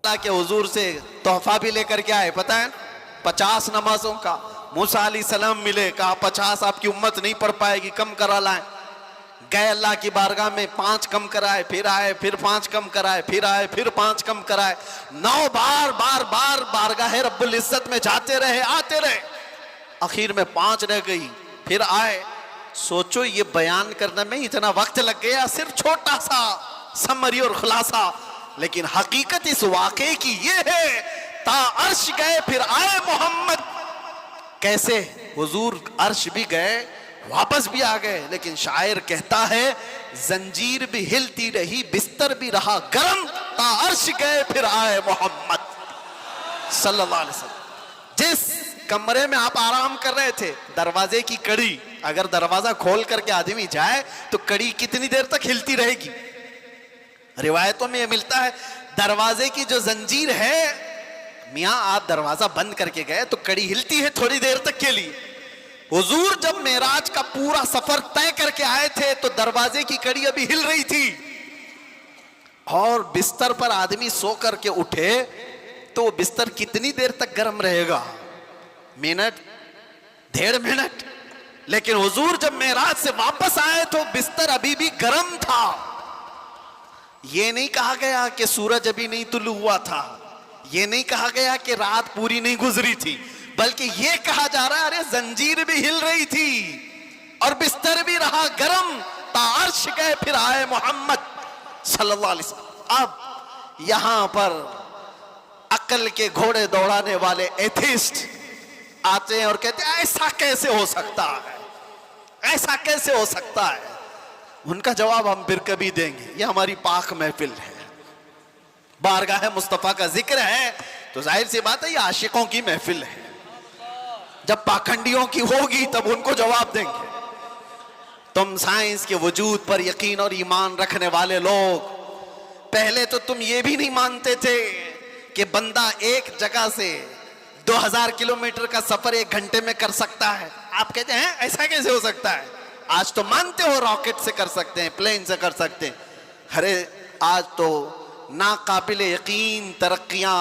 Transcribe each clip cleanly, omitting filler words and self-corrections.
अल्लाह के हुजूर से तोहफा भी लेकर के आए, पता है 50 नमाजों का। मूसा अलैहिस्सलाम मिले, कहा 50 आपकी उम्मत नहीं पढ़ पाएगी, कम करा लाए। गए अल्लाह की बारगाह में, 5 कम कराए, फिर आए, फिर 5 कम कराए, फिर आए, फिर 5 कम कराए। 9 बार बार बार बारगाह रब्बुल इज्जत में जाते रहे, आते रहे, आखिर में 5 रह गई, फिर आए। सोचो ये बयान करने में इतना वक्त लग गया, सिर्फ छोटा सा समरी और खुलासा, लेकिन हकीकत इस वाक़े की ये है, ता अर्श गए फिर आए मोहम्मद। कैसे? हुजूर अर्श भी गए, वापस भी आ गए, लेकिन शायर कहता है जंजीर भी हिलती रही, बिस्तर भी रहा गरम, ता अर्श गए फिर आए मोहम्मद सल्लल्लाहु अलैहि वसल्लम। जिस कमरे में आप आराम कर रहे थे, दरवाजे की कड़ी, अगर दरवाजा खोल करके आदमी जाए तो कड़ी कितनी देर तक हिलती रहेगी? रिवायतों में यह मिलता है दरवाजे की जो जंजीर है, मियां आप दरवाजा बंद करके गए तो कड़ी हिलती है थोड़ी देर तक के लिए। हुजूर जब मेराज का पूरा सफर तय करके आए थे तो दरवाजे की कड़ी अभी हिल रही थी, और बिस्तर पर आदमी सो करके उठे तो बिस्तर कितनी देर तक गर्म रहेगा? Minute, 1.5 minute. लेकिन हुजूर जब मेराज से वापस आए तो बिस्तर अभी भी गर्म था। यह नहीं कहा गया कि सूरज अभी नहीं तुलू हुआ था, यह नहीं कहा गया कि रात पूरी नहीं गुजरी थी, बल्कि यह कहा जा रहा है अरे जंजीर भी हिल रही थी और बिस्तर भी रहा गर्म, तार्श गए फिर आए मोहम्मद सल्लल्लाहु अलैहि वसल्लम। अब यहां पर अक्ल के घोड़े दौड़ाने वाले एथिस्ट आते हैं और कहते हैं ऐसा कैसे हो सकता है, ऐसा कैसे हो सकता है? उनका जवाब हम फिर कभी देंगे, ये हमारी पाक महफिल है, बारगाह मुस्तफा का जिक्र है, तो जाहिर सी बात है ये आशिकों की महफिल है। जब पाखंडियों की होगी तब उनको जवाब देंगे। तुम साइंस के वजूद पर यकीन और ईमान रखने वाले लोग, पहले तो तुम ये भी नहीं मानते थे कि बंदा एक जगह से 2000 किलोमीटर का सफर 1 घंटे में कर सकता है। आप कहते हैं ऐसा कैसे हो सकता है? आज तो मानते हो रॉकेट से कर सकते हैं, प्लेन से कर सकते हैं। अरे आज तो नाकाबिल यकीन तरक्कियां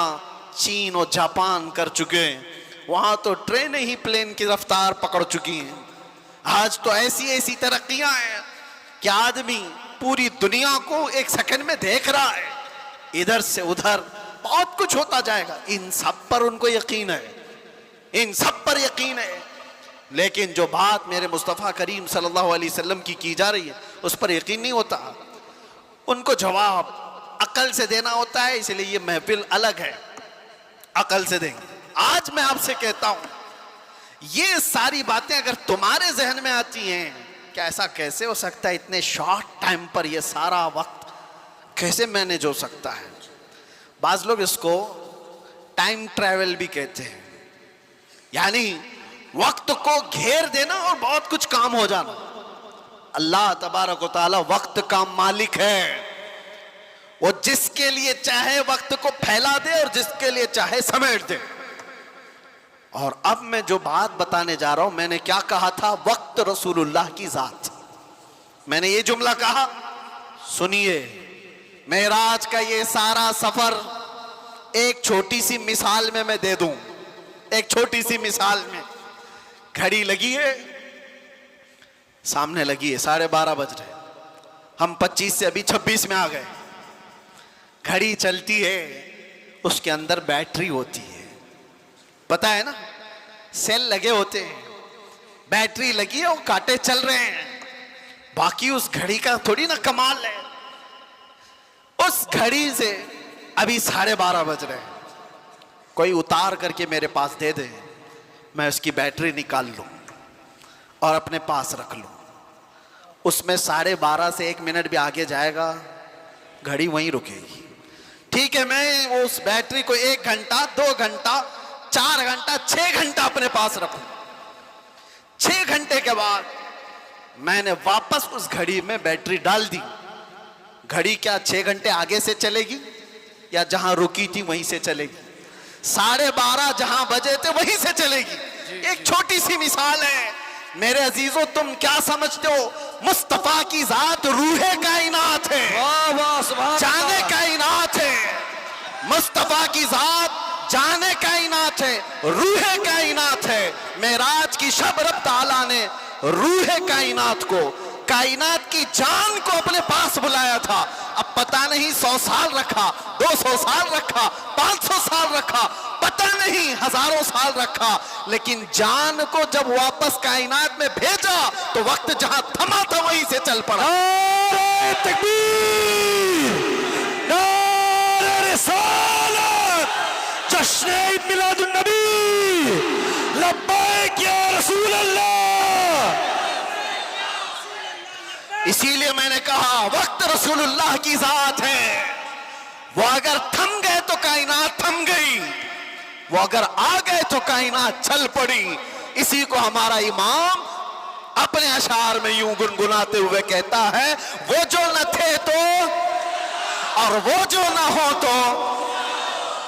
चीन और जापान कर चुके हैं, वहां तो ट्रेनें ही प्लेन की रफ्तार पकड़ चुकी हैं। आज तो ऐसी ऐसी तरक्कियां हैं कि आदमी पूरी दुनिया को 1 सेकंड में देख रहा है, इधर से उधर बहुत कुछ होता जाएगा। इन सब पर उनको यकीन है, इन सब पर यकीन है, लेकिन जो बात मेरे मुस्तफ़ा करीम सल्लल्लाहु अलैहि वसल्लम की जा रही है उस पर यकीन नहीं होता। उनको जवाब अकल से देना होता है, इसलिए ये महफिल अलग है, अकल से देंगे। आज मैं आपसे कहता हूं ये सारी बातें अगर तुम्हारे जहन में आती हैं, क्या ऐसा कैसे हो सकता है, इतने शॉर्ट टाइम पर ये सारा वक्त कैसे मैनेज हो सकता है? बाज लोग इसको टाइम ट्रैवल भी कहते हैं, यानी वक्त को घेर देना और बहुत कुछ काम हो जाना। अल्लाह तबारक व तआला वक्त का मालिक है, वो जिसके लिए चाहे वक्त को फैला दे और जिसके लिए चाहे समेट दे। और अब मैं जो बात बताने जा रहा हूं, मैंने क्या कहा था? वक्त रसूलुल्लाह की जात। मैंने ये जुमला कहा, सुनिए, मेराज का ये सारा सफर एक छोटी सी मिसाल में मैं दे दूं, एक छोटी सी मिसाल में। घड़ी लगी है, सामने लगी है, 12:30 बज रहे, हम 25 से अभी 26 में आ गए। घड़ी चलती है, उसके अंदर बैटरी होती है, पता है ना, सेल लगे होते हैं, बैटरी लगी है, वो कांटे चल रहे हैं। बाकी उस घड़ी का थोड़ी ना कमाल है। उस घड़ी से अभी 12:30 बज रहे हैं, कोई उतार करके मेरे पास दे दे, मैं उसकी बैटरी निकाल लूं और अपने पास रख लूं, उसमें 12:30 से 1 मिनट भी आगे जाएगा, घड़ी वहीं रुकेगी। ठीक है, मैं उस बैटरी को 1 घंटा, 2 घंटा, 4 घंटा, 6 घंटा अपने पास रखूं। 6 घंटे के बाद मैंने वापस उस घड़ी में बैटरी डाल दी। घड़ी क्या 6 घंटे आगे से चलेगी या जहां रुकी थी वहीं से चलेगी? 12:30 जहां बजे थे वहीं से चलेगी। एक छोटी सी मिसाल है मेरे अजीजों, तुम क्या समझते हो? मुस्तफा की जात रूहे कायनात है, जाने कायनात है। मुस्तफा की जात जाने कायनात है, रूहे कायनात है। मेराज की शब रब ताला ने रूहे कायनात को, कायनात की जान को अपने पास बुलाया था। अब पता नहीं 100 साल रखा, 200 साल रखा, 500 साल रखा, पता नहीं हजारों साल रखा, लेकिन जान को जब वापस कायनात में भेजा तो वक्त जहां थमा था वहीं से चल पड़ा। नारे तकबीर, नारे रिसालत, जश्न ईद मिलादुन नबी, लब्बैक या रसूल अल्लाह। इसीलिए मैंने कहा वक्त रसूलुल्लाह की जात है। वो अगर थम गए तो कायनात थम गई, वो अगर आ गए तो कायनात चल पड़ी। इसी को हमारा इमाम अपने अशार में यूं गुनगुनाते हुए कहता है, वो जो न थे तो और वो जो न हो तो,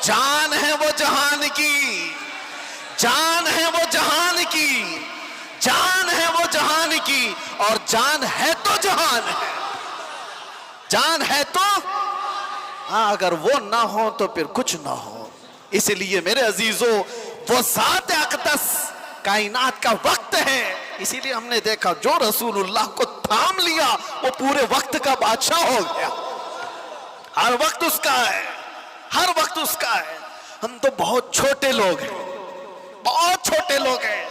जान है वो जहान की, जान है वो जहान की, जान है वो जहान की, और जान है तो जहान है, जान है तो। हाँ, अगर वो ना हो तो फिर कुछ ना हो। इसलिए मेरे अजीजों, वो ज़ात अक़दस कायनात का वक्त है। इसीलिए हमने देखा जो रसूलुल्लाह को थाम लिया वो पूरे वक्त का बादशाह हो गया। हर वक्त उसका है, हर वक्त उसका है। हम तो बहुत छोटे लोग हैं, बहुत छोटे लोग हैं।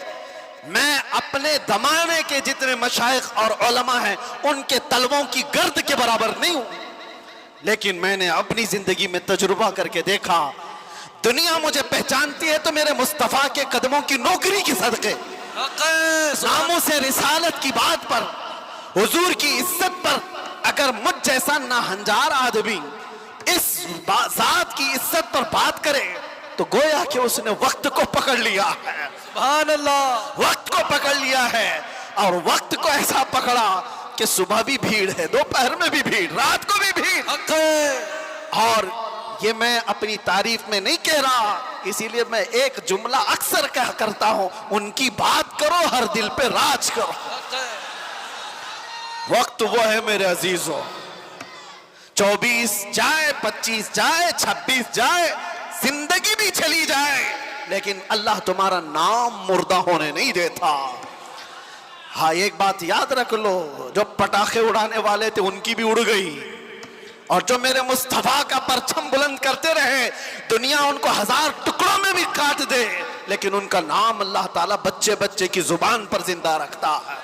मैं अपने जमाने के जितने मशाइख और उलमा हैं उनके तलवों की गर्द के बराबर नहीं हूं, लेकिन मैंने अपनी जिंदगी में तजुर्बा करके देखा, दुनिया मुझे पहचानती है तो मेरे मुस्तफा के कदमों की नौकरी की सदके, नामों से रिसालत की बात पर, हुजूर की इज्जत पर। अगर मुझ जैसा नाहंजार आदमी इस जात की इज्जत पर बात करे तो गोया कि उसने वक्त को पकड़ लिया है। सुभान अल्लाह, वक्त को पकड़ लिया है, और वक्त को ऐसा पकड़ा कि सुबह भी भीड़ है, दोपहर में भी भीड़, रात को भी भीड़। और ये मैं अपनी तारीफ में नहीं कह रहा, इसीलिए मैं एक जुमला अक्सर कह करता हूं, उनकी बात करो हर दिल पे राज करो। वक्त वो है मेरे अजीजों, 24 जाए, 25 जाए, 26 जाए, जिंदगी भी चली जाए, लेकिन अल्लाह तुम्हारा नाम मुर्दा होने नहीं देता। हाँ, एक बात याद रख लो, जो पटाखे उड़ाने वाले थे उनकी भी उड़ गई, और जो मेरे मुस्तफा का परचम बुलंद करते रहे, दुनिया उनको 1000 टुकड़ों में भी काट दे, लेकिन उनका नाम अल्लाह ताला बच्चे बच्चे की जुबान पर जिंदा रखता है।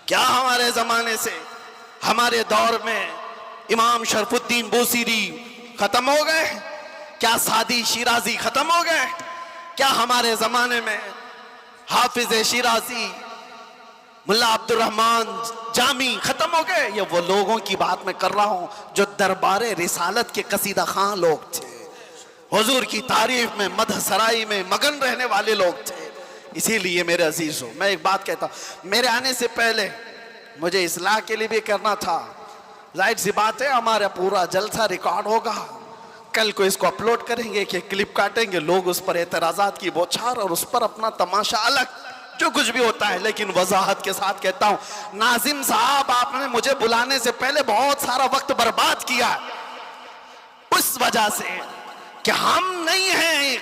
क्या हमारे जमाने से, हमारे दौर में इमाम शरफुद्दीन बूसीरी खत्म हो गए? क्या सादी शिराजी खत्म हो गए? क्या हमारे जमाने में हाफिज शिराजी, मुल्ला अब्दुल रहमान जामी खत्म हो गए? ये वो लोगों की बात मैं कर रहा हूं जो दरबारे रिसालत के कसीदा खां लोग थे, हुजूर की तारीफ में, मदह सराई में मगन रहने वाले लोग थे। इसीलिए मेरे अजीजों, मैं एक बात कहता हूं, मेरे आने से पहले मुझे इस्लाह के लिए भी करना था। जाहिर सी बात है, हमारा पूरा जलसा रिकॉर्ड होगा, कल को इसको अपलोड करेंगे कि क्लिप काटेंगे, लोग उस पर एतराजात की बौछार और उस पर अपना तमाशा अलग, जो कुछ भी होता है। लेकिन वजाहत के साथ कहता हूं, नाजिम साहब, आपने मुझे बुलाने से पहले बहुत सारा वक्त बर्बाद किया, उस वजह से कि हम नहीं हैं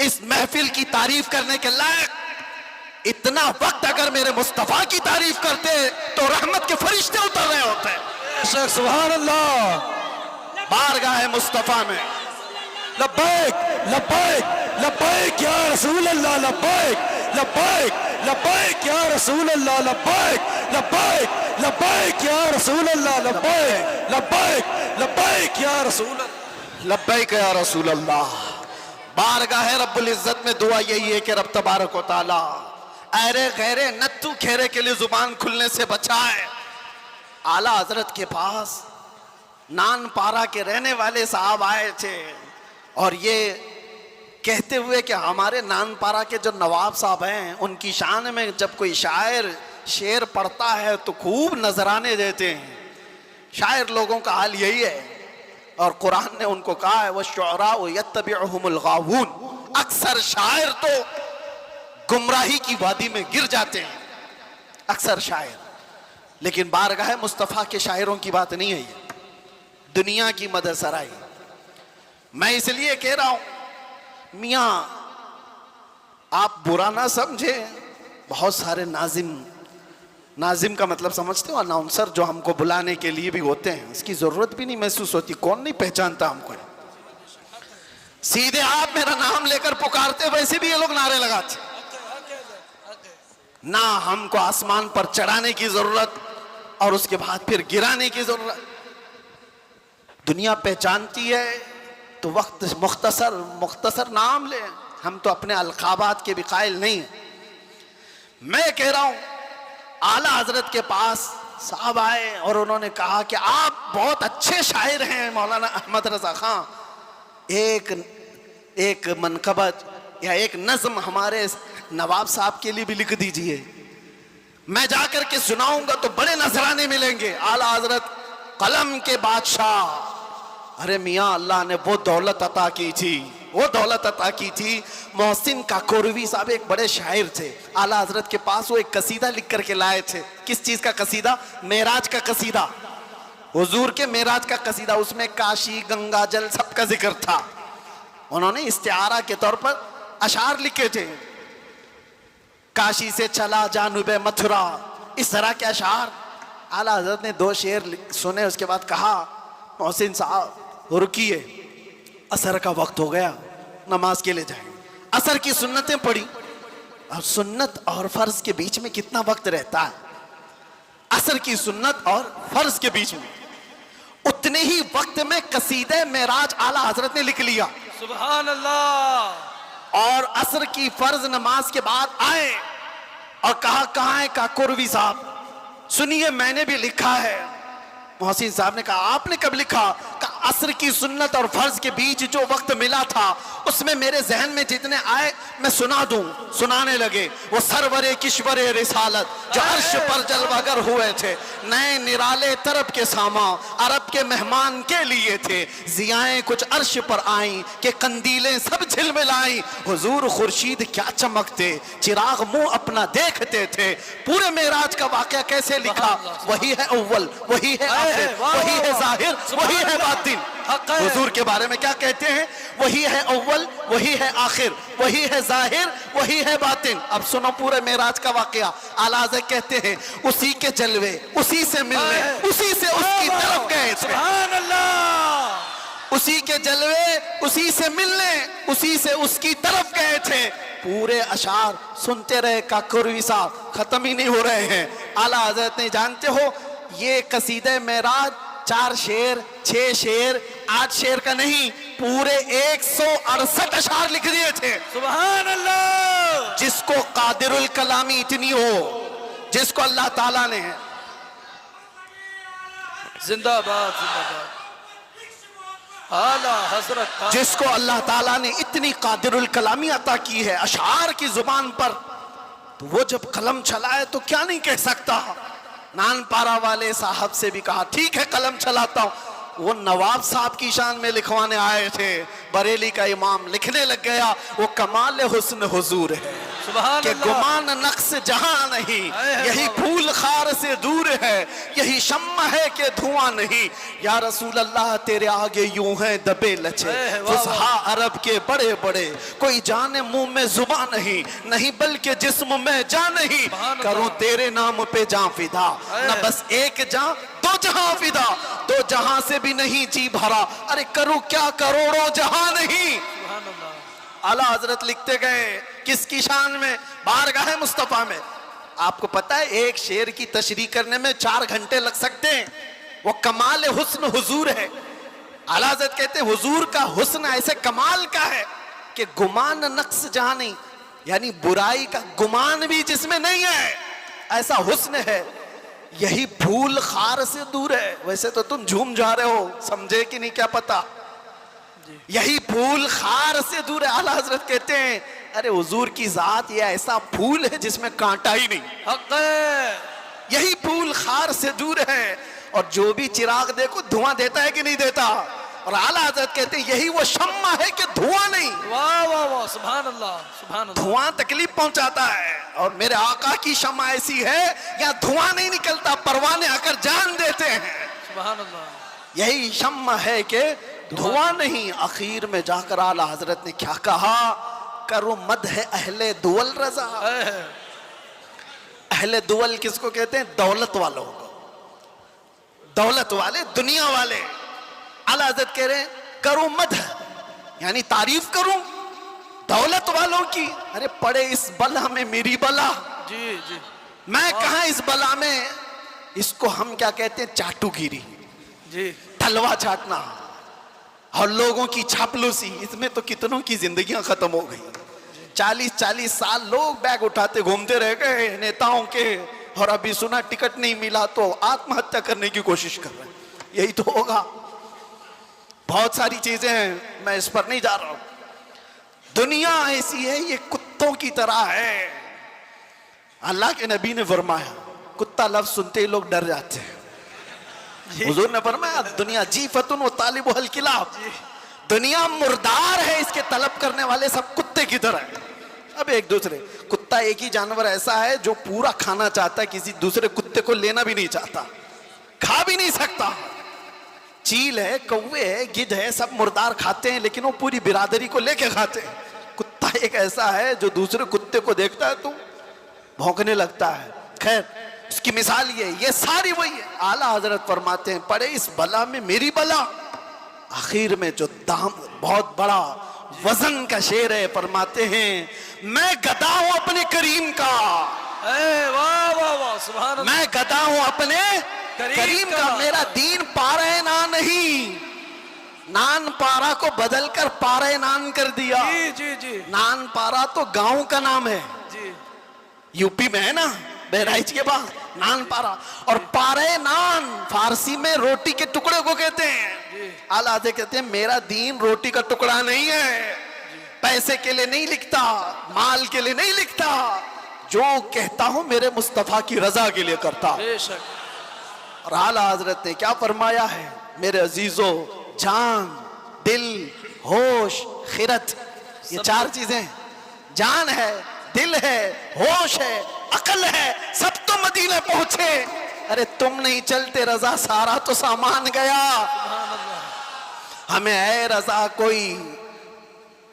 इस महफिल की तारीफ करने के लायक। इतना वक्त अगर मेरे मुस्तफा की तारीफ करते तो रहमत के फरिश्ते उतर रहे होते। सुभान अल्लाह, बारगाह मुस्तफा में लब्बैक लब्बैक लब्बैक या रसूल अल्लाह, लब्बैक लब्बैक लब्बैक या रसूल अल्लाह, लब्बैक लब्बैक लब्बैक या रसूल अल्लाह, लब्बैक लब्बैक लब्बैक या रसूल अल्लाह, लब्बैक या रसूल अल्लाह। बारगाह रब्बुल इज्जत में दुआ यही है कि रब तबारक व तआला ऐरे गैरे नत्थु खेरे के लिए जुबान खुलने से बचाए। आला हजरत के पास नान पारा के रहने वाले साहब आए थे और ये कहते हुए कि हमारे नान पारा के जो नवाब साहब हैं उनकी शान में जब कोई शायर शेर पढ़ता है तो खूब नजराने देते हैं। शायर लोगों का हाल यही है, और कुरान ने उनको कहा है, वश्शुअरा यत्तबिउहुमुल गावून, अक्सर शायर तो गुमराही की वादी में गिर जाते हैं, अक्सर शायर। लेकिन बारगाह मुस्तफ़ा के शायरों की बात नहीं है ये, दुनिया की मदद सराई। मैं इसलिए कह रहा हूं, मियां आप बुरा ना समझे, बहुत सारे नाजिम का मतलब समझते हो, अनाउंसर जो हमको बुलाने के लिए भी होते हैं, इसकी जरूरत भी नहीं महसूस होती, कौन नहीं पहचानता हमको, सीधे आप मेरा नाम लेकर पुकारते, वैसे भी ये लोग नारे लगाते। ना हमको आसमान पर चढ़ाने की जरूरत और उसके बाद फिर गिराने की जरूरत। दुनिया पहचानती है तो वक्त मुख्तसर नाम ले, हम तो अपने अलकाबात के भी कायल नहीं हैं। मैं कह रहा हूं, आला हजरत के पास साहब आए और उन्होंने कहा कि आप बहुत अच्छे शायर हैं मौलाना अहमद रजा खां, एक मनकबत या एक नज्म हमारे नवाब साहब के लिए भी लिख दीजिए, मैं जाकर के सुनाऊंगा तो बड़े नजराने मिलेंगे। आला हजरत कलम के बादशाह। अरे मियां, अल्लाह ने वो दौलत अता की थी, वो दौलत अता की थी। मोहसिन काकोरवी साहब एक बड़े शायर थे, आला हजरत के पास वो एक कसीदा लिख करके लाए थे। किस चीज का कसीदा? मेराज का कसीदा, हुजूर के मेराज का कसीदा। उसमें काशी, गंगा जल सबका जिक्र था। उन्होंने इस्तिआरा के तौर पर अशार लिखे थे, काशी से चला जानुबे मथुरा, इस तरह के अशार। आला हजरत ने 2 शेर सुने, उसके बाद कहा मोहसिन साहब रुकिए, असर का वक्त हो गया, नमाज के लिए जाएंगे। असर की सुन्नतें पढ़ी, और सुन्नत और फर्ज के बीच में कितना वक्त रहता है? असर की सुन्नत और फर्ज के बीच में उतने ही वक्त में कसीदे मेराज आला हजरत ने लिख लिया। सुभान अल्लाह। और असर की फर्ज नमाज के बाद आए और कहा कहां है काकोरवी साहब, सुनिए मैंने भी लिखा है। मोहसिन साहब ने कहा आपने कब लिखा? कहा असर की सुन्नत और फर्ज के बीच जो वक्त मिला था उसमें मेरे जहन में जितने आए मैं सुना दूं। सुनाने लगे। वो सरवरे किश्वरे रिसालत जो अर्श पर जलवागर हुए थे, नए निराले तरफ के सामा अरब के मेहमान के लिए थे। जियाएं कुछ अर्श पर आई कि कंदीलें सब झिलमिलाई। हुजूर खुर्शीद क्या चमकते, चिराग मुंह अपना देखते थे। पूरे मेराज का वाकया कैसे लिखा? वही है अव्वल, वही है आखिर, वही है जाहिर, वही है बातिन। हुजूर के बारे में क्या कहते हैं? वही है अव्वल, वही है आखिर, वही है जाहिर, वही है बातिन। अब सुनो पूरे मेराज का वाकया। आला हज़रत कहते हैं उसी के जलवे, उसी से मिलने, उसी से उसकी तरफ गए थे। सुभान अल्लाह। उसी के जलवे, उसी से मिलने, उसी से उसकी तरफ गए थे। पूरे अशार सुनते रहे काकोरवी साहब, खत्म ही नहीं हो रहे हैं। आला हज़रत ने, जानते हो ये कसीदे मेराज 4 शेर, 6 शेर, 8 शेर का नहीं, पूरे 168 अशार लिख दिए थे। सुभान अल्लाह। जिसको कादिरुल कलामी इतनी हो, जिसको अल्लाह ताला ने, जिंदाबाद जिंदाबाद आला हजरत, जिसको अल्लाह ताला ने इतनी कादिरुल कलामी अता की है अशार की जुबान पर, तो वो जब कलम चलाए तो क्या नहीं कह सकता। नानपारा वाले साहब से भी कहा ठीक है कलम चलाता हूं। वो नवाब साहब की शान में लिखवाने आए थे, बरेली का इमाम लिखने लग गया वो कमाल हुस्न हुजूर है कि गुमान नक्श जहां नहीं, यही फूल खार से दूर है, यही शम्मा है कि धुआं नहीं। या रसूल अल्लाह तेरे आगे यूं है दबे लचे फुसहा अरब के बड़े बड़े, कोई जाने मुंह में जुबान नहीं, नहीं बल्कि जिस्म में जान नहीं। करूं तेरे नाम पे जान फिदा, न बस एक जान दो जहां फिदा, 2 जहां से भी नहीं जी भरा, अरे करूं क्या करोड़ों जहां नहीं। आला हजरत लिखते गए किसकी शान में? बारगाह मुस्तफा में। आपको पता है एक शेर की तशरीह करने में 4 घंटे लग सकते हैं। वो कमाल हुस्न हुजूर है। आला हजरत कहते हैं हुजूर का हुस्न ऐसे कमाल का है कि गुमान नक्श जहां नहीं, यानी बुराई का गुमान भी जिसमें नहीं है, ऐसा हुस्न है। यही फूल खार से दूर है। वैसे तो तुम झूम जा रहे हो, समझे कि नहीं क्या पता। यही फूल खार से दूर है। आला हजरत कहते हैं अरे हुजूर की जात ये ऐसा फूल है जिसमें कांटा ही नहीं। हक है। यही फूल खार से दूर है, और जो भी चिराग देखो धुआं देता है कि नहीं देता। और आला हजरत कहते हैं यही वो शम्मा है कि धुआं नहीं। वाह वाह वाह, सुभान अल्लाह सुभान अल्लाह। धुआं तकलीफ पहुंचाता है, और मेरे आका की शम्मा ऐसी है या धुआं नहीं निकलता, परवाने आकर जान देते हैं। सुभान अल्लाह। यही शम्मा है कि धुआं नहीं। आखिर में जाकर आला हजरत ने क्या कहा, करो मद है अहले दुवल रजा। अहले दुवल किसको कहते हैं? दौलत वालों को, दौलत वाले, दुनिया वाले। आला हजरत कह रहे हैं करो मद, यानी तारीफ करूं दौलत वालों की। अरे पड़े इस बला में मेरी बला, जी जी, मैं कहां इस बला में। इसको हम क्या कहते हैं? चाटुगिरी, जी, तलवा चाटना और लोगों की चापलूसी। इसमें तो कितनों की जिंदगियां खत्म हो गई। 40-40 साल लोग बैग उठाते घूमते रह गए नेताओं के, और अभी सुना टिकट नहीं मिला तो आत्महत्या करने की कोशिश कर रहे हैं। यही तो होगा। बहुत सारी चीजें हैं, मैं इस पर नहीं जा रहा हूं। दुनिया ऐसी है, ये कुत्तों की तरह है। अल्लाह के नबी ने फरमाया, कुत्ता लफ्ज सुनते ही लोग डर जाते हैं। हुजूर ने फरमाया दुनिया जीफतुन व तालिबु हल किलाब, दुनिया मुर्दार है, इसके तलब करने वाले सब कुत्ते की तरह है। अब एक दूसरे, कुत्ता एक ही जानवर ऐसा है जो पूरा खाना चाहता है, किसी दूसरे कुत्ते को लेना भी नहीं चाहता, खा भी नहीं सकता। चील है, कौवे है, गिद्ध है, सब मुर्दार खाते हैं, लेकिन वो पूरी बिरादरी को लेके खाते हैं। कुत्ता एक ऐसा है जो दूसरे कुत्ते को देखता है तो भौंकने लगता है। खैर, उसकी मिसाल ये सारी वही है। आला हजरत फरमाते हैं पड़े इस बला में मेरी बला। आखिर में जो दाम, बहुत बड़ा वजन का शेर है, फरमाते हैं मैं गदा हूं अपने करीम का। वाह वाह वाह, सुभान अल्लाह। मैं गदा हूं अपने करीम का। मेरा दीन पारे ना नहीं, नान पारा को बदलकर पारे नान कर दिया। जी जी जी, नान पारा तो गांव का नाम है, जी, यूपी में है ना, बहराइच के पास नान पारा। और पारे नान फारसी में रोटी के टुकड़े को कहते हैं। आला हज़रत कहते हैं मेरा दीन रोटी का टुकड़ा नहीं है, पैसे के लिए नहीं लिखता, माल के लिए नहीं लिखता, जो कहता हूं मेरे मुस्तफा की रजा के लिए करता। बेशक। और आला हजरत ने क्या फरमाया है, मेरे अजीजों, जान, दिल, होश, खिरत, ये चार चीजें, जान है, दिल है, होश है, अकल है, सब तो मदीने पहुंचे। अरे तुम नहीं चलते रजा, सारा तो सामान गया। हमें है रजा कोई,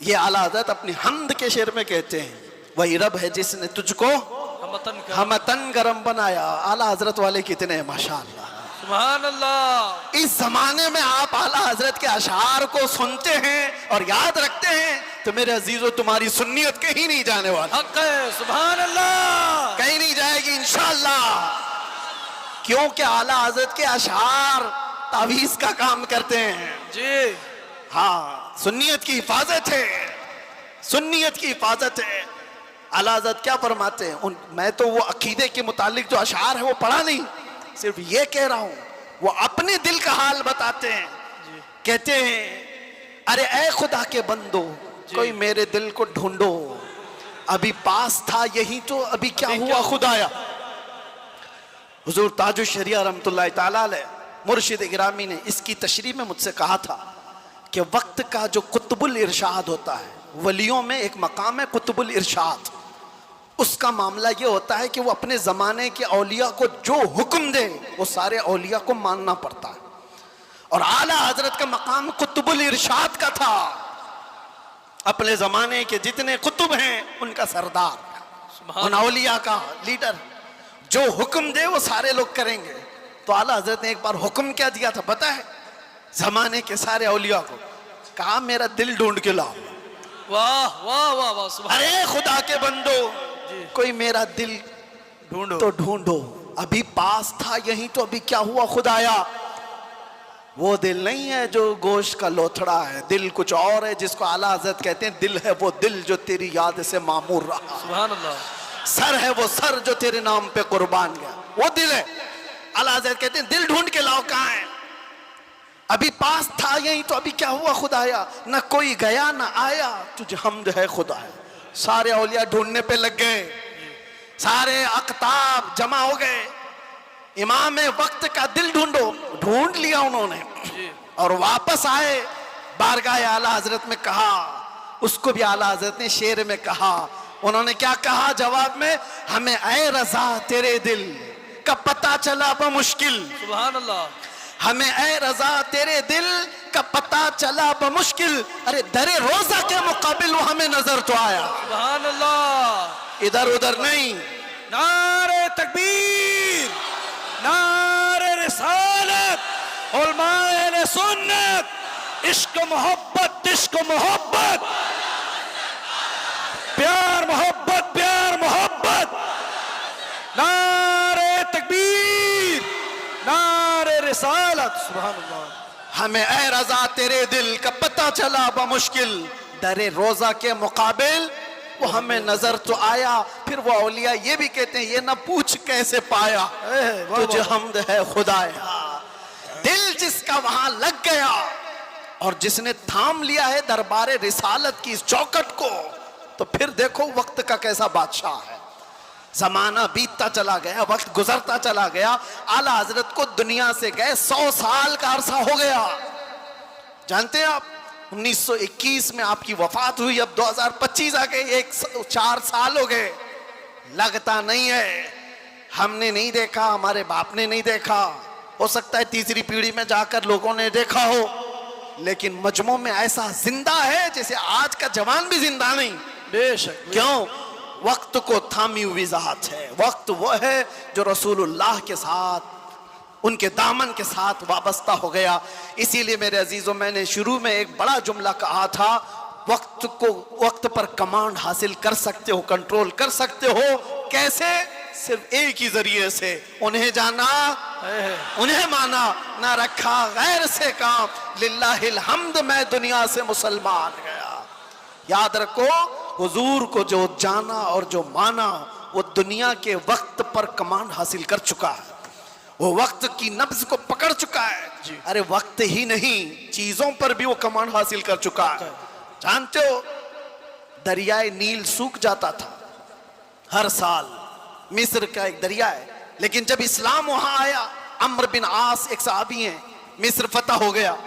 ये आला हज़रत अपनी हमद के शेर में कहते हैं, वही रब है जिसने तुझको हमतन गरम बनाया। आला हजरत वाले कितने हैं माशाअल्लाह, सुभान अल्लाह। इस जमाने में आप आला हजरत के अशार को सुनते हैं और याद रखते हैं तो मेरे अजीजों तुम्हारी सुन्नियत कहीं नहीं जाने वाली। हक है, सुभान अल्लाह, कहीं नहीं जाएगी इंशाअल्लाह, क्योंकि आला हजरत के अशार तावीज का काम करते हैं। जी हाँ, सुन्नियत की हिफाजत है, सुन्नियत की हिफाजत है। आला हज़रत क्या फरमाते हैं, मैं तो वो अकीदे के मुतालिक जो अशार है वो पढ़ा नहीं, सिर्फ ये कह रहा हूं, वो अपने दिल का हाल बताते हैं। कहते हैं अरे ए खुदा के बंदो, कोई मेरे दिल को ढूंढो, अभी पास था यही तो अभी क्या हुआ खुदाया। हुजूर ताजुश शरिया रहमतुल्लाह ताला अलैह मुर्शिद गिरामी ने इसकी तशरीह में मुझसे कहा था कि वक्त का जो कुतुबुल इरशाद होता है, वलियों में एक मकाम है कुतुबुल इरशाद, उसका मामला ये होता है कि वो अपने ज़माने के औलिया को जो हुक्म दे वो सारे औलिया को मानना पड़ता है। और आला हजरत का मकाम कुतुबुल इरशाद का था, अपने ज़माने के जितने कुतुब हैं उनका सरदार, उन औलिया का लीडर, जो हुक्म दे वो सारे लोग करेंगे। तो आला हजरत ने एक बार हुक्म क्या दिया था पता है, ज़माने के सारे औलिया को कहा मेरा दिल ढूंढ के लाओ। वाह वाह वाह वाह, सुभान। अरे खुदा के बंदो, कोई मेरा दिल ढूंढो तो ढूंढो, अभी पास था यही तो अभी क्या हुआ खुदाया। वो दिल नहीं है जो गोश्त का लोथड़ा है, दिल कुछ और है जिसको आला हज़रत कहते हैं दिल है वो दिल जो तेरी याद से मामूर रहा। सुभान अल्लाह। सर है वो सर जो तेरे नाम पे कुर्बान गया, वो दिल है। आला हज़रत कहते हैं दिल ढूंढ के लाओ, कहाँ है, अभी पास था यही तो अभी क्या हुआ खुदाया। न कोई गया न आया, तुझे हमद है खुदाया। सारे औलिया ढूंढने पे लग गए, सारे अकताब जमा हो गए, इमाम वक्त का दिल ढूंढो, ढूंढ लिया उन्होंने और वापस आए बारगाह आला हजरत में कहा, उसको भी आला हजरत ने शेर में कहा। उन्होंने क्या कहा जवाब में, हमें ऐ रजा तेरे दिल का पता चला मुश्किल, सुभान अल्लाह, हमें ए रजा तेरे दिल का पता चला बमुश्किल, अरे दरे रोजा के मुकाबिल वो हमें नजर तो आया, सुभान अल्लाह। इधर उधर नहीं। नारे तकबीर, नारे रिसालत, उलमाए अहले सुन्नत, इश्क मोहब्बत, इश्क मोहब्बत, प्यार मोहब्बत, प्यार मोहब्बत। नारे तकबीर, नारे रिसालत, सुभान अल्लाह। हमें ए रजा तेरे दिल का पता चला बमुश्किल, दरे रोजा के मुकाबिल वो हमें नजर तो आया। फिर वो औलिया ये भी कहते हैं, ये ना पूछ कैसे पाया, तुझे हमद है खुदाया। दिल जिसका वहां लग गया और जिसने थाम लिया है दरबारे रिसालत की इस चौखट को, तो फिर देखो वक्त का कैसा बादशाह है। जमाना बीतता चला गया, वक्त गुजरता चला गया। आला हजरत को दुनिया से गए 100 साल का अरसा हो गया। जानते हैं आप, 1921 में आपकी वफात हुई, अब 2025 आ गए, 4 साल हो गए। लगता नहीं है, हमने नहीं देखा, हमारे बाप ने नहीं देखा, हो सकता है तीसरी पीढ़ी में जाकर लोगों ने देखा हो, लेकिन मजमू में ऐसा जिंदा है जैसे आज का जवान भी जिंदा नहीं। बेशक। क्यों? वक्त को थामी हुई ज़ात है। वक्त वो है जो रसूलुल्लाह के साथ, उनके दामन के साथ वाबस्ता हो गया। इसीलिए मेरे अजीजों, मैंने शुरू में एक बड़ा जुमला कहा था, वक्त को, वक्त पर कमांड हासिल कर सकते हो, कंट्रोल कर सकते हो। कैसे? सिर्फ एक ही जरिए से, उन्हें जाना, उन्हें माना, ना रखा गैर से काम। लिल्लाहिल हम्द, मैं दुनिया से मुसलमान गया। याद रखो, हुजूर को जो जाना और जो माना, वो दुनिया के वक्त पर कमांड हासिल कर चुका है, वो वक्त की नब्ज को पकड़ चुका है। अरे वक्त ही नहीं, चीजों पर भी वो कमांड हासिल कर चुका है। जानते हो, दरियाए नील सूख जाता था हर साल, मिस्र का एक दरिया है, लेकिन जब इस्लाम वहां आया, अम्र बिन आस एक सहाबी हैं, मिस्र फतह हो गया,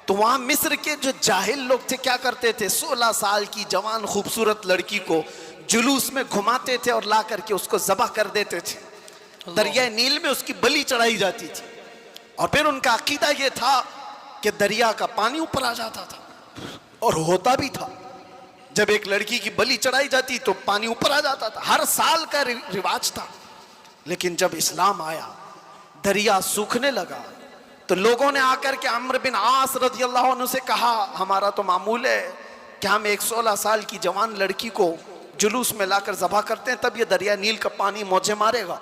तो वहां मिस्र के जो जाहिल लोग थे क्या करते थे, 16 साल की जवान खूबसूरत लड़की को जुलूस में घुमाते थे और ला करके उसको ज़बह कर देते थे। दरिया नील में उसकी बलि चढ़ाई जाती थी, और फिर उनका अकीदा ये था कि दरिया का पानी ऊपर आ जाता था, और होता भी था। जब एक लड़की की बलि चढ़ाई जाती तो पानी ऊपर आ जाता था, हर साल का रिवाज था। लेकिन जब इस्लाम आया, दरिया सूखने लगा, तो लोगों ने आकर के अम्र बिन आस रज़ियल्लाहु अन्हु से कहा, हमारा तो मामूल है कि हम एक 16 साल की जवान लड़की को जुलूस में लाकर ज़बह करते हैं, तब ये दरिया नील का पानी मौजे मारेगा।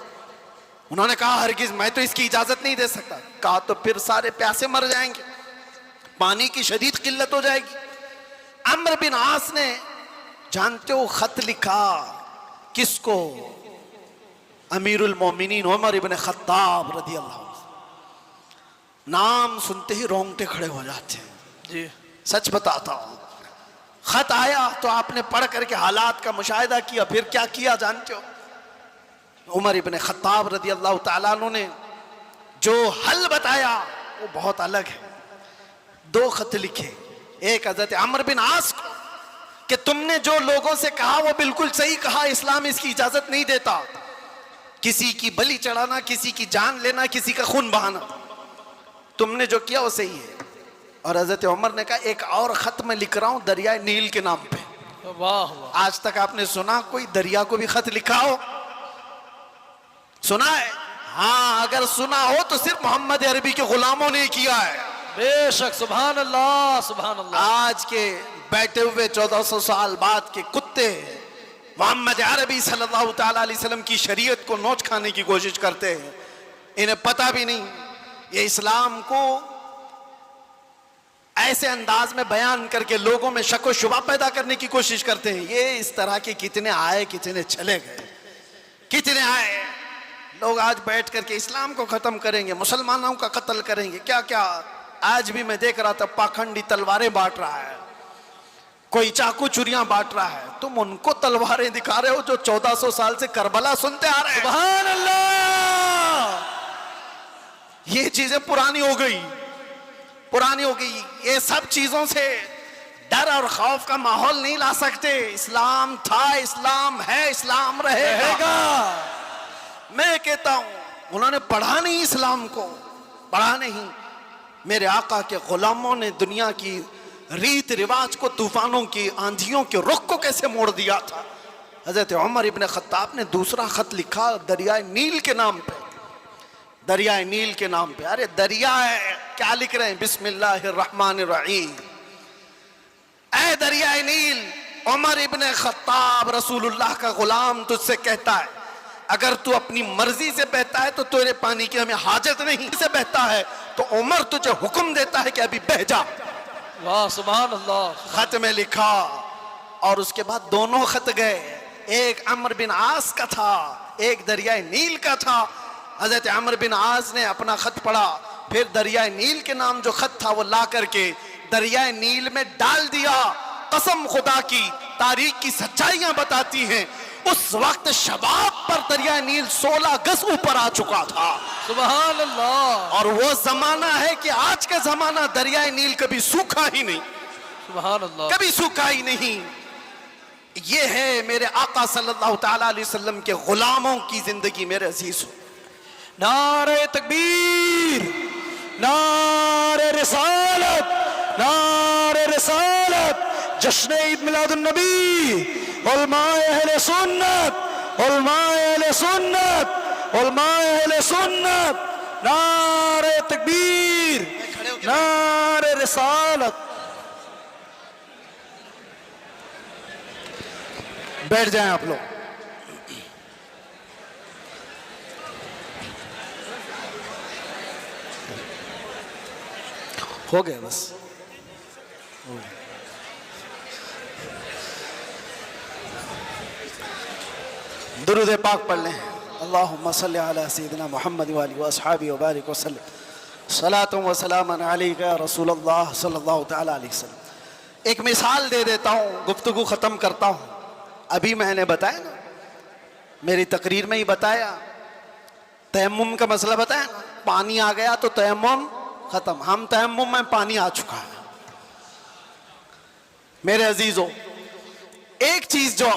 उन्होंने कहा, हरगिज मैं तो इसकी इजाजत नहीं दे सकता। कहा, तो फिर सारे प्यासे मर जाएंगे, पानी की शदीद किल्लत हो जाएगी। अम्र बिन आस ने, जानते हो, खत लिखा किसको? अमीरुल मोमिनीन उमर इब्न खत्ताब रज़ियल्लाहु। नाम सुनते ही रोंगटे खड़े हो जाते हैं जी। सच बताता हूं, खत आया तो आपने पढ़ करके हालात का मुशाहिदा किया, फिर क्या किया जानते हो? उमर इब्न खत्ताब रज़ियल्लाहु ताला अन्हु ने जो हल बताया वो बहुत अलग है। 2 खत लिखे, एक हजरत अम्र बिन आस को कि तुमने जो लोगों से कहा वो बिल्कुल सही कहा, इस्लाम इसकी इजाजत नहीं देता, किसी की बलि चढ़ाना, किसी की जान लेना, किसी का खून बहाना, तुमने जो किया वो सही है। और हजरत उमर ने कहा, एक और खत मैं लिख रहा हूं दरिया नील के नाम पे। वाह वाह। आज तक आपने सुना कोई दरिया को भी खत लिखा हो? सुना है? हाँ, अगर सुना हो तो सिर्फ मोहम्मद अरबी के गुलामों ने किया है। बेशक, सुभान अल्लाह, सुभान अल्लाह। आज के बैठे हुए 1400 साल बाद के कुत्ते मोहम्मद अरबी सल्लल्लाहु ताला अलैहि वसल्लम की शरीयत को नोच खाने की कोशिश करते हैं। इन्हें पता भी नहीं, ये इस्लाम को ऐसे अंदाज में बयान करके लोगों में शक व शुबा पैदा करने की कोशिश करते हैं। ये इस तरह के कितने आए, कितने चले गए, कितने आए लोग आज बैठ करके इस्लाम को खत्म करेंगे, मुसलमानों का कत्ल करेंगे, क्या क्या। आज भी मैं देख रहा था पाखंडी तलवारें बांट रहा है, कोई चाकू चुरियां बांट रहा है। तुम उनको तलवारें दिखा रहे हो जो 1400 साल से करबला सुनते आ रहे हैं। सुभान अल्लाह। ये चीजें पुरानी हो गई, पुरानी हो गई। ये सब चीजों से डर और खौफ का माहौल नहीं ला सकते। इस्लाम था, इस्लाम है, इस्लाम रहेगा। मैं कहता हूं, उन्होंने पढ़ा नहीं इस्लाम को, पढ़ा नहीं। मेरे आका के गुलामों ने दुनिया की रीत रिवाज को, तूफानों की, आंधियों के रुख को कैसे मोड़ दिया था। हजरत उमर इब्न खत्ताब ने दूसरा खत लिखा दरियाए नील के नाम पे, दरियाए नील के नाम पे। अरे दरिया है, क्या लिख रहे हैं, बिस्मिल्लाहिर्रहमानिर्रहीम। ऐ दरियाए नील, उमर इब्न खत्ताब रसूलुल्लाह का गुलाम तुझसे कहता है, अगर तू अपनी मर्जी से बहता है तो तेरे पानी की हमें हाजत नहीं, से बहता है तो उमर तुझे हुक्म देता है कि अभी बह जा। वाह सुभान अल्लाह। खत में लिखा और उसके बाद दोनों खत गए, एक अमर बिन आस का था, एक दरियाए नील का था। हजरत अमर बिन आस ने अपना खत पढ़ा, फिर दरियाए नील के नाम जो खत था वो ला करके दरियाए नील में डाल दिया। कसम खुदा की, तारीख की सच्चाइयां बताती हैं उस वक्त शबाब पर दरिया नील 16 गज ऊपर आ चुका था। सुभान अल्लाह। और वो जमाना है कि आज का जमाना दरिया नील कभी सूखा ही नहीं, सुभान अल्लाह, कभी सूखा ही नहीं। ये है मेरे आका सल्लल्लाहु तआला अलैहि वसल्लम के गुलामों की जिंदगी। मेरे अजीज, नारे तकबीर, नारे रिसालत, नारे रिसालत, जश्न ईद मिलादुन नबी, उलमाए अहले सुन्नत, उलमाए अहले सुन्नत, उलमाए अहले सुन्नत, नारे तकबीर, नारे रिसालत। बैठ जाएं आप लोग। हो गया बस। दुरूद पाक पढ़ लें। अल्लाहुम्मा सल्लि अला सय्यिदिना मुहम्मद व आलिहि व अस्हाबिहि व बारिक वसल्लम। सलातु व सलामन अलैका या रसूलल्लाह सल्लल्लाहु तआला अलैहि वसल्लम। एक मिसाल दे देता हूँ, गुफ्तगू ख़त्म करता हूँ। अभी मैंने बताया ना, मेरी तकरीर में ही बताया, तयम्मुम का मसला बताया ना, पानी आ गया तो तयम्मुम ख़त्म। हम तयम्मुम में पानी आ चुका है। मेरे अजीजों, एक चीज़ जो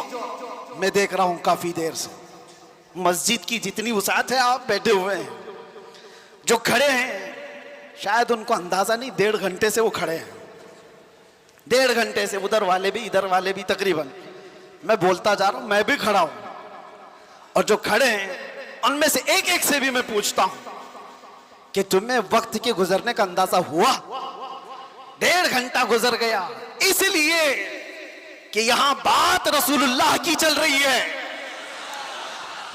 मैं देख रहा हूं काफी देर से, मस्जिद की जितनी वसात है, आप बैठे हुए हैं, जो खड़े हैं शायद उनको अंदाजा नहीं, 1.5 घंटे से वो खड़े हैं। 1.5 घंटे से, उधर वाले भी इधर वाले भी, तकरीबन मैं बोलता जा रहा हूं, मैं भी खड़ा हूं। और जो खड़े हैं उनमें से एक एक से भी मैं पूछता हूं कि तुम्हें वक्त के गुजरने का अंदाजा हुआ? 1.5 घंटा गुजर गया, इसलिए कि यहां बात रसूलुल्लाह की चल रही है,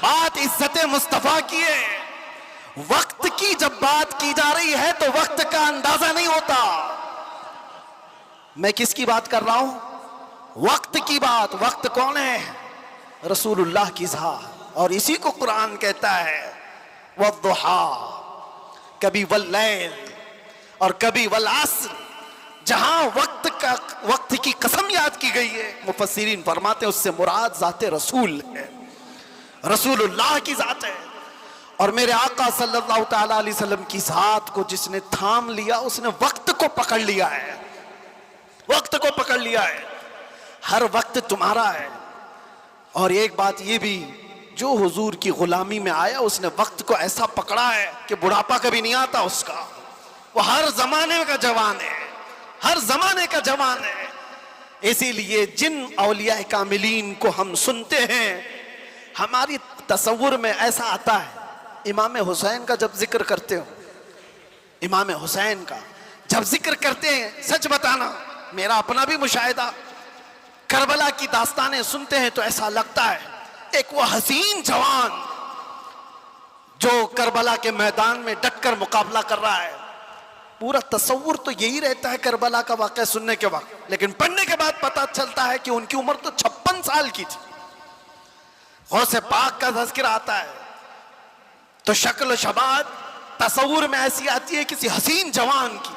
बात इज्जत मुस्तफा की है। वक्त की जब बात की जा रही है तो वक्त का अंदाजा नहीं होता। मैं किसकी बात कर रहा हूं? वक्त की बात। वक्त कौन है? रसूलुल्लाह की ज़ात। और इसी को कुरान कहता है वद्दुहा, कभी वल्लैल और कभी वल अस्र। जहां वक्त की कसम याद की गई है, मुफस्सिरीन फरमाते हैं उससे मुराद ज़ाते रसूल है, रसूलुल्लाह की ज़ात है। और मेरे आका सल्लल्लाहु तआला अलैहि वसल्लम की ज़ात को जिसने थाम लिया, उसने वक्त को पकड़ लिया है, वक्त को पकड़ लिया है। हर वक्त तुम्हारा है। और एक बात ये भी, जो हुजूर की गुलामी में आया उसने वक्त को ऐसा पकड़ा है कि बुढ़ापा कभी नहीं आता उसका। वो हर जमाने का जवान है, हर जमाने का जवान है। इसीलिए जिन औलिया कामिलीन को हम सुनते हैं, हमारी तसव्वुर में ऐसा आता है, इमाम हुसैन का जब जिक्र करते हो, इमाम हुसैन का जब जिक्र करते हैं, सच बताना मेरा अपना भी मुशाहिदा, करबला की दास्तानें सुनते हैं तो ऐसा लगता है एक वो हसीन जवान जो करबला के मैदान में डटकर मुकाबला कर रहा है। पूरा तसव्वुर तो यही रहता है करबला का वाक़या सुनने के वक्त, लेकिन पढ़ने के बाद पता चलता है कि उनकी उम्र तो 56 साल की थी। गौसे पाक का तज़किरा आता है तो शक्ल शबात तसव्वुर में ऐसी आती है किसी हसीन जवान की।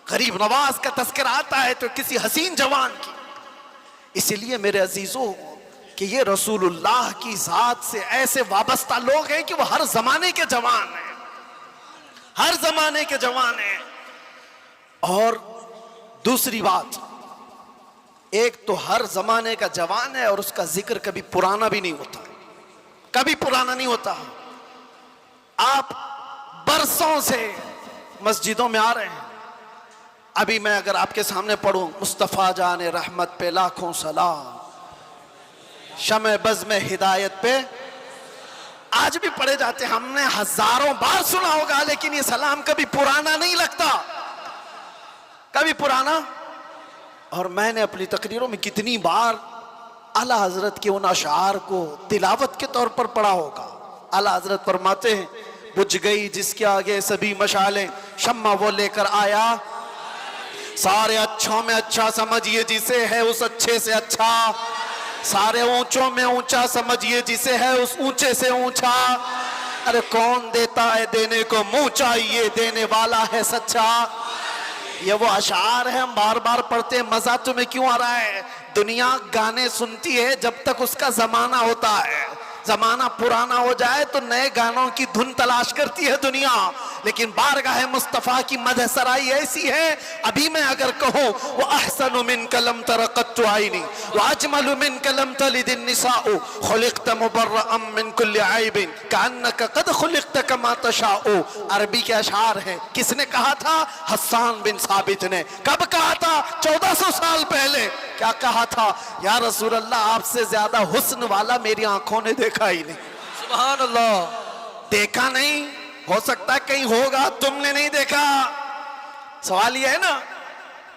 गरीब नवाज का तज़किरा आता है तो किसी हसीन जवान की। इसलिए मेरे अजीजों कि ये रसूलुल्लाह की ज़ात से ऐसे वाबस्ता लोग हैं कि वो हर जमाने के जवान हैं, हर जमाने के जवान हैं। और दूसरी बात, एक तो हर जमाने का जवान है और उसका जिक्र कभी पुराना भी नहीं होता, कभी पुराना नहीं होता। आप बरसों से मस्जिदों में आ रहे हैं। अभी मैं अगर आपके सामने पढ़ूं, मुस्तफ़ा जाने रहमत पे लाखों सलाम, शमे बज़ में हिदायत पे, आज भी पढ़े जाते हैं। हमने हजारों बार सुना होगा, लेकिन ये सलाम कभी पुराना नहीं लगता, कभी पुराना। और मैंने अपनी तकरीरों में कितनी बार आला हजरत के उन अशार को तिलावत के तौर पर पढ़ा होगा। आला हजरत फरमाते हैं, बुझ गई जिसके आगे सभी मशालें, शम्मा वो लेकर आया, सारे अच्छों में अच्छा समझिए जिसे है उस अच्छे से अच्छा, सारे ऊंचों में ऊंचा समझिए जिसे है उस ऊंचे से ऊंचा। अरे कौन देता है देने को मुंह चाहिए, देने वाला है सच्चा। ये वो अशार है, हम बार बार पढ़ते हैं। मजा तुम्हें क्यों आ रहा है? दुनिया गाने सुनती है जब तक उसका जमाना होता है, जमाना पुराना हो जाए तो नए गानों की धुन तलाश करती है दुनिया। लेकिन बारगाह मुस्तफ़ा की मदह सराई ऐसी है, अभी मैं अगर कहूँ वो अहसनु मिन कलम तरक़त्तु आइनी व अजमलु मिन कलम तलिदिन निसाउ खुलिक़्त मुबर्रअम मिन कुल्लि ऐबिन कअन्नका क़द खुलिक़्त कमा तशाउ। अरबी के अशार हैं। किसने कहा था? हस्सान बिन साबित ने। कब कहा था? 1400 साल पहले। क्या कहा था? या रसूल अल्लाह, आपसे ज्यादा हुस्न वाला मेरी आंखों ने देखा ही नहीं। सुभान अल्लाह। देखा नहीं, हो सकता है कहीं होगा, तुमने नहीं देखा। सवाल ये है ना,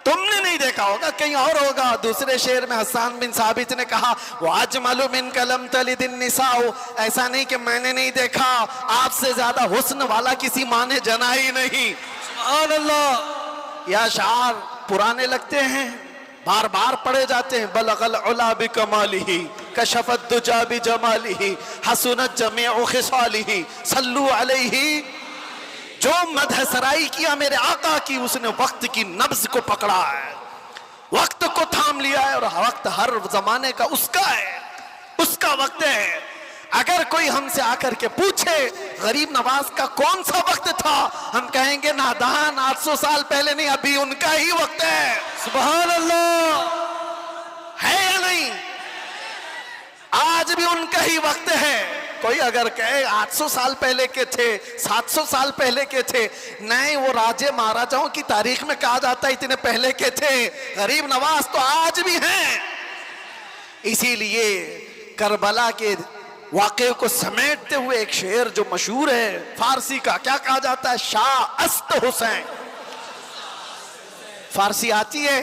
तुमने नहीं देखा होगा, कहीं और होगा। दूसरे शेर में हस्सान बिन साबित ने कहा, वाजमलु मिन कलम तलिदिन निसाउ, ऐसा नहीं कि मैंने नहीं देखा, आपसे ज्यादा हुस्न वाला किसी माँ ने जना ही नहीं। सुभान अल्लाह। यह अशार पुराने लगते हैं, बार बार पढ़े जाते हैं। बलगल उला बिकमालिही कशफत दुजा बिजमालिही हसनत जमीउ खिसालिही सल्लु अलैहि। जो मदह सराई किया मेरे आका की, उसने वक्त की नब्ज को पकड़ा है, वक्त को थाम लिया है। और वक्त हर जमाने का उसका है, उसका वक्त है। अगर कोई हमसे आकर के पूछे गरीब नवाज का कौन सा वक्त था, हम कहेंगे नादान, 800 साल पहले नहीं, अभी उनका ही वक्त है। सुभान अल्लाह। है या नहीं? आज भी उनका ही वक्त है। कोई अगर कहे 800 साल पहले के थे, 700 साल पहले के थे, नहीं, वो राजे महाराजाओं की तारीख में कहा जाता है इतने पहले के थे। गरीब नवाज तो आज भी हैं। इसीलिए करबला के वाक़े को समेटते हुए एक शेर जो मशहूर है फारसी का, क्या कहा जाता है? शाह अस्त हुसैन। फारसी आती है?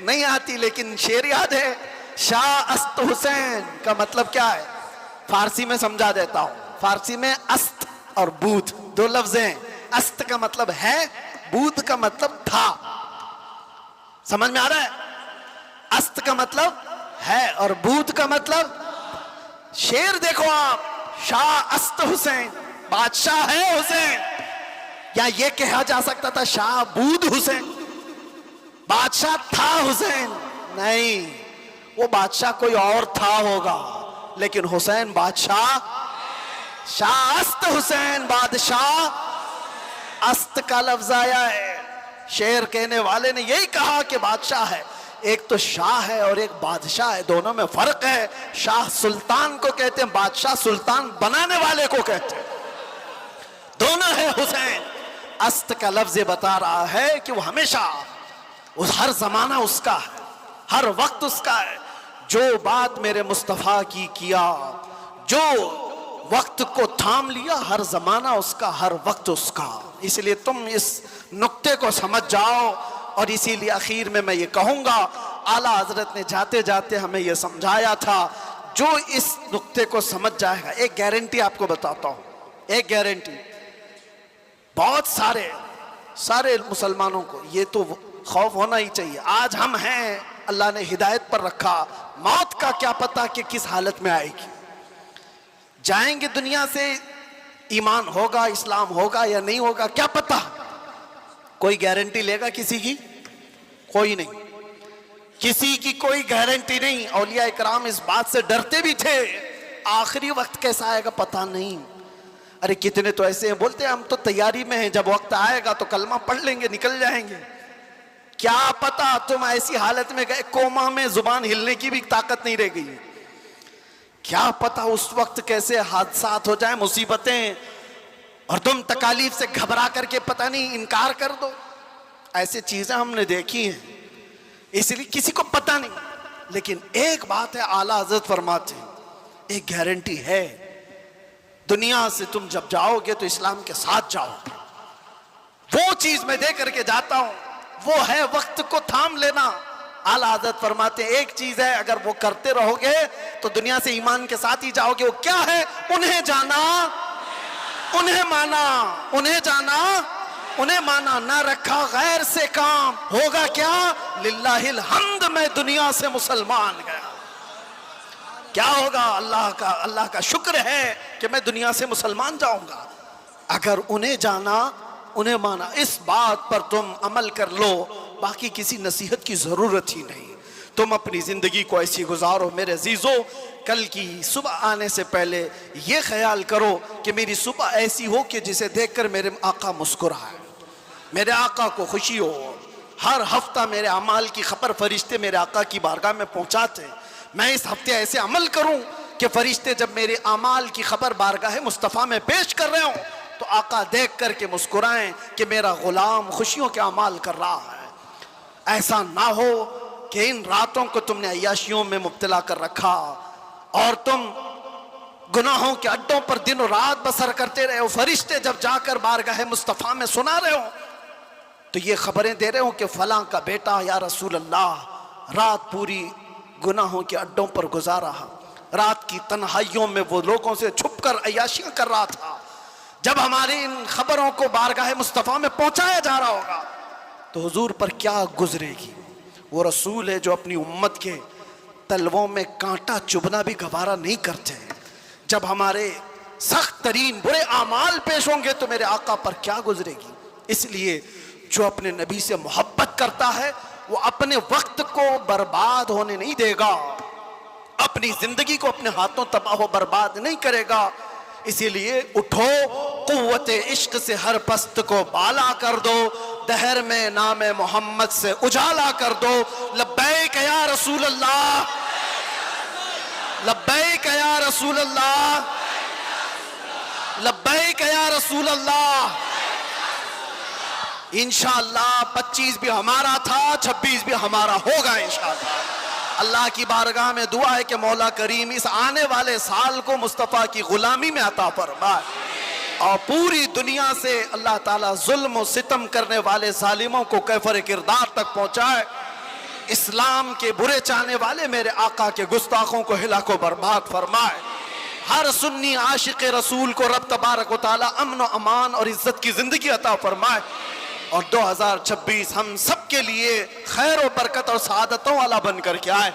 नहीं आती, लेकिन शेर याद है। शाह अस्त हुसैन का मतलब क्या है? फारसी में समझा देता हूं। फारसी में अस्त और बूध दो लफ्ज हैं। अस्त का मतलब है, बूध का मतलब था। समझ में आ रहा है? अस्त का मतलब है और बूध का मतलब। शेर देखो आप, शाह अस्त हुसैन, बादशाह है हुसैन। या ये कहा जा सकता था शाह बूद हुसैन, बादशाह था हुसैन। नहीं, वो बादशाह कोई और था होगा, लेकिन हुसैन बादशाह। शाह अस्त हुसैन बादशाह। अस्त का लफ्ज आया है। शेर कहने वाले ने यही कहा कि बादशाह है। एक तो शाह है और एक बादशाह है, दोनों में फर्क है। शाह सुल्तान को कहते हैं, बादशाह सुल्तान बनाने वाले को कहते हैं। दोनों है हुसैन। अस्त का लफ्ज बता रहा है कि वो हमेशा, उस हर जमाना उसका है, हर वक्त उसका है। जो बात मेरे मुस्तफा की किया, जो वक्त को थाम लिया, हर जमाना उसका, हर वक्त उसका। इसलिए तुम इस नुक्ते को समझ जाओ। और इसीलिए आखिर में मैं ये कहूंगा, आला हजरत ने जाते जाते हमें ये समझाया था, जो इस नुक्ते को समझ जाएगा। एक गारंटी आपको बताता हूं, एक गारंटी, बहुत सारे मुसलमानों को ये तो खौफ होना ही चाहिए। आज हम हैं, अल्लाह ने हिदायत पर रखा, मौत का क्या पता कि किस हालत में आएगी। जाएंगे दुनिया से, ईमान होगा, इस्लाम होगा या नहीं होगा, क्या पता। कोई गारंटी लेगा किसी की? कोई नहीं, किसी की कोई गारंटी नहीं। औलिया इकराम इस बात से डरते भी थे, आखिरी वक्त कैसा आएगा पता नहीं। अरे कितने तो ऐसे हैं, बोलते हैं हम तो तैयारी में हैं, जब वक्त आएगा तो कलमा पढ़ लेंगे, निकल जाएंगे। क्या पता तुम ऐसी हालत में गए, कोमा में, जुबान हिलने की भी ताकत नहीं रह गई। क्या पता उस वक्त कैसे हादसात हो जाए, मुसीबतें, और तुम तकालीफ से घबरा करके पता नहीं इनकार कर दो। ऐसी चीजें हमने देखी हैं, इसलिए किसी को पता नहीं। लेकिन एक बात है, आला हजरत फरमाते हैं, एक गारंटी है, दुनिया से तुम जब जाओगे तो इस्लाम के साथ जाओगे। वो चीज मैं दे करके जाता हूं, वो है वक्त को थाम लेना। आला हज़रत फरमाते हैं, एक चीज है, अगर वो करते रहोगे तो दुनिया से ईमान के साथ ही जाओगे। वो क्या है? उन्हें जाना, उन्हें माना, उन्हें जाना, उन्हें माना। ना रखा गैर से काम, होगा क्या? लिल्लाहिल हम्द, मैं दुनिया से मुसलमान गया। क्या होगा? अल्लाह का शुक्र है कि मैं दुनिया से मुसलमान जाऊंगा। अगर उन्हें जाना, उन्हें माना, इस बात पर तुम अमल कर लो, बाकी किसी नसीहत की जरूरत ही नहीं। तुम अपनी जिंदगी को ऐसी गुजारो मेरे अजीजों, कल की सुबह आने से पहले ये ख्याल करो कि मेरी सुबह ऐसी हो कि जिसे देखकर मेरे आका मुस्कुराए, मेरे आका को खुशी हो। हर हफ्ता मेरे अमाल की खबर फरिश्ते मेरे आका की बारगाह में पहुंचाते। मैं इस हफ्ते ऐसे अमल करूं कि फरिश्ते जब मेरे अमाल की खबर बारगाह मुस्तफ़ा में पेश कर रहे हो तो आका देख करके मुस्कुराएं कि मेरा गुलाम खुशियों के अमाल कर रहा है। ऐसा ना हो कि इन रातों को तुमने अय्याशियों में मुब्तला कर रखा और तुम गुनाहों के अड्डों पर दिन और रात बसर करते रहे हो। फरिश्ते जब जाकर बारगाह मुस्तफ़ा में सुना रहे हो तो ये खबरें दे रहे हो कि फलां का बेटा या रसूल अल्लाह रात पूरी गुनाहों के अड्डों पर गुजारा, रात की तन्हाइयों में वो लोगों से छुपकर अय्याशियां कर रहा था। जब हमारी इन खबरों को बारगाह मुस्तफ़ा में पहुंचाया जा रहा होगा तो हुजूर पर क्या गुजरेगी। वो रसूल है जो अपनी उम्मत के तलवों में कांटा चुभना भी गवारा नहीं करते। जब हमारे सख्त तरीन बुरे आमाल पेश होंगे तो मेरे आका पर क्या गुजरेगी। इसलिए जो अपने नबी से मोहब्बत करता है वो अपने वक्त को बर्बाद होने नहीं देगा, अपनी जिंदगी को अपने हाथों तबाह बर्बाद नहीं करेगा। इसीलिए उठो, कुव्वते इश्क से हर पस्त को बाला कर दो, दहर में नाम मोहम्मद से उजाला कर दो। लब्बैक या रसूल अल्लाह, लब्बैक या रसूल अल्लाह, लब्बैक या रसूल अल्लाह। इंशाअल्लाह 25 भी हमारा था, 26 भी हमारा होगा इंशाअल्लाह। अल्लाह की बारगाह में दुआ है कि मौला करीम इस आने वाले साल को मुस्तफ़ा की गुलामी में अता फरमाए और पूरी दुनिया से अल्लाह ताला जुल्म और सितम करने वाले जालिमों को कैफर किरदार तक पहुंचाए। इस्लाम के बुरे चाहने वाले मेरे आका के गुस्ताखों को हिलाको बर्बाद फरमाए। हर सुन्नी आशिक रसूल को रब तबारक व तआला अमन व अमान और इज्जत की जिंदगी अता फरमाए और 2026 हम सब के लिए खैर और बरकत और सआदतों वाला बनकर के आए।